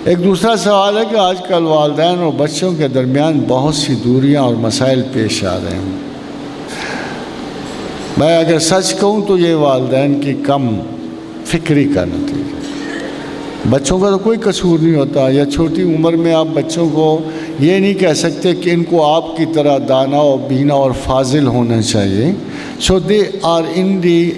ایک دوسرا سوال ہے کہ آج کل والدین اور بچوں کے درمیان بہت سی دوریاں اور مسائل پیش آ رہے ہیں۔ میں اگر سچ کہوں تو یہ والدین کی کم فکری کا نتیجہ ہے۔ بچوں کا تو کوئی قصور نہیں ہوتا، یا چھوٹی عمر میں آپ بچوں کو یہ نہیں کہہ سکتے کہ ان کو آپ کی طرح دانا اور بینا اور فاضل ہونا چاہیے۔ So they are in the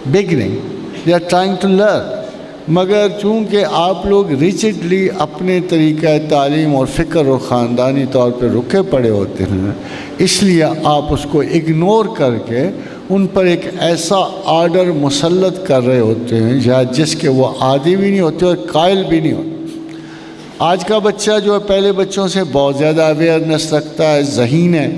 beginning they are trying to learn, مگر چونکہ آپ لوگ ریجڈلی اپنے طریقہ تعلیم اور فکر اور خاندانی طور پہ رکے پڑے ہوتے ہیں، اس لیے آپ اس کو اگنور کر کے ان پر ایک ایسا آرڈر مسلط کر رہے ہوتے ہیں جس کے وہ عادی بھی نہیں ہوتے اور قائل بھی نہیں ہوتے۔ آج کا بچہ جو ہے پہلے بچوں سے بہت زیادہ اویئرنیس رکھتا ہے، ذہین ہے۔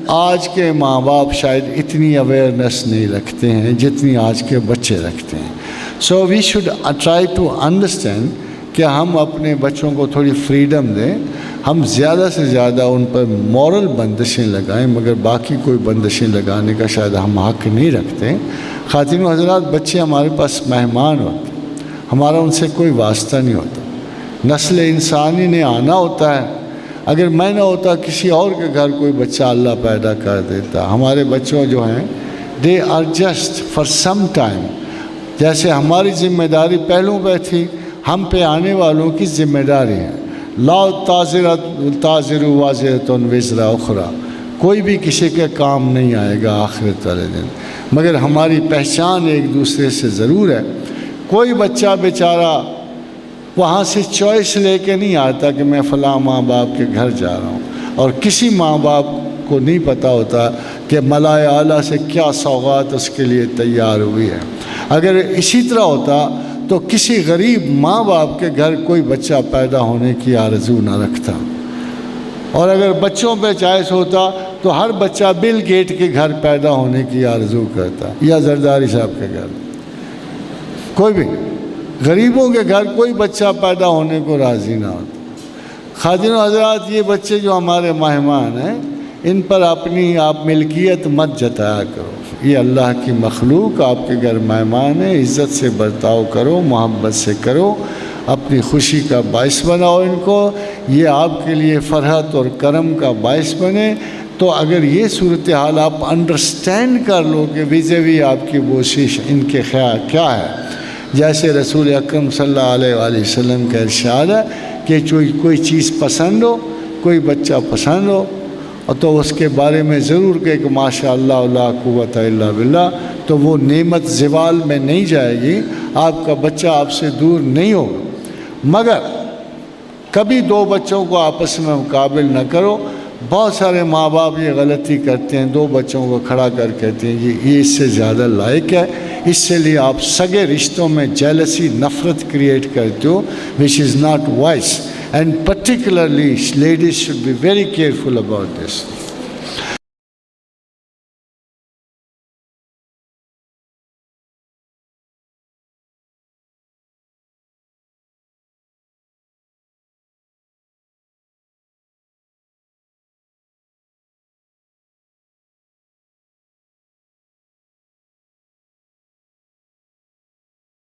آج کے ماں باپ شاید اتنی اویئرنیس نہیں رکھتے ہیں جتنی آج کے بچے رکھتے ہیں۔ So we should try to understand کہ ہم اپنے بچوں کو تھوڑی فریڈم دیں، ہم زیادہ سے زیادہ ان پر مورل بندشیں لگائیں، مگر باقی کوئی بندشیں لگانے کا شاید ہم حق نہیں رکھتے۔ خواتین و حضرات، بچے ہمارے پاس مہمان ہوتے ہیں، ہمارا ان سے کوئی واسطہ نہیں ہوتا۔ نسل انسانی نے آنا ہوتا ہے، اگر میں نہ ہوتا کسی اور کے گھر کوئی بچہ اللہ پیدا کر دیتا۔ ہمارے بچوں جو ہیں they are just for some time, جیسے ہماری ذمہ داری پہلوں پہ تھی، ہم پہ آنے والوں کی ذمہ داری ہے۔ لا تازر وازرۃ وزر اخری، کوئی بھی کسی کے کام نہیں آئے گا آخرت والے دن، مگر ہماری پہچان ایک دوسرے سے ضرور ہے۔ کوئی بچہ بیچارہ وہاں سے چوائس لے کے نہیں آتا کہ میں فلاں ماں باپ کے گھر جا رہا ہوں، اور کسی ماں باپ کو نہیں پتہ ہوتا کہ ملائے اعلیٰ سے کیا سوغات اس کے لیے تیار ہوئی ہے۔ اگر اسی طرح ہوتا تو کسی غریب ماں باپ کے گھر کوئی بچہ پیدا ہونے کی آرزو نہ رکھتا، اور اگر بچوں پہ چوائس ہوتا تو ہر بچہ بل گیٹ کے گھر پیدا ہونے کی آرزو کرتا، یا زرداری صاحب کے گھر، کوئی بھی غریبوں کے گھر کوئی بچہ پیدا ہونے کو راضی نہ ہوتا۔ خواتین و حضرات، یہ بچے جو ہمارے مہمان ہیں، ان پر اپنی آپ ملکیت مت جتایا کرو۔ یہ اللہ کی مخلوق آپ کے گھر مہمان ہیں، عزت سے برتاؤ کرو، محبت سے کرو، اپنی خوشی کا باعث بناؤ ان کو، یہ آپ کے لیے فرحت اور کرم کا باعث بنے۔ تو اگر یہ صورتحال آپ انڈرسٹینڈ کر لو کہ ویزے آپ کی کوشش ان کے خیال کیا ہے، جیسے رسول اکرم صلی اللہ علیہ وآلہ وسلم کا ارشاد ہے کہ کوئی چیز پسند ہو، کوئی بچہ پسند ہو، تو اس کے بارے میں ضرور کہ ماشاء اللہ لا قوت الا باللہ، تو وہ نعمت زوال میں نہیں جائے گی، آپ کا بچہ آپ سے دور نہیں ہوگا۔ مگر کبھی دو بچوں کو آپس میں مقابل نہ کرو۔ بہت سارے ماں باپ یہ غلطی کرتے ہیں، دو بچوں کو کھڑا کر کہتے ہیں یہ اس سے زیادہ لائق ہے، اس سے لیے آپ سگے رشتوں میں جیلسی، نفرت کریٹ کرتے ہو، which is not wise, and particularly ladies should be very careful about this.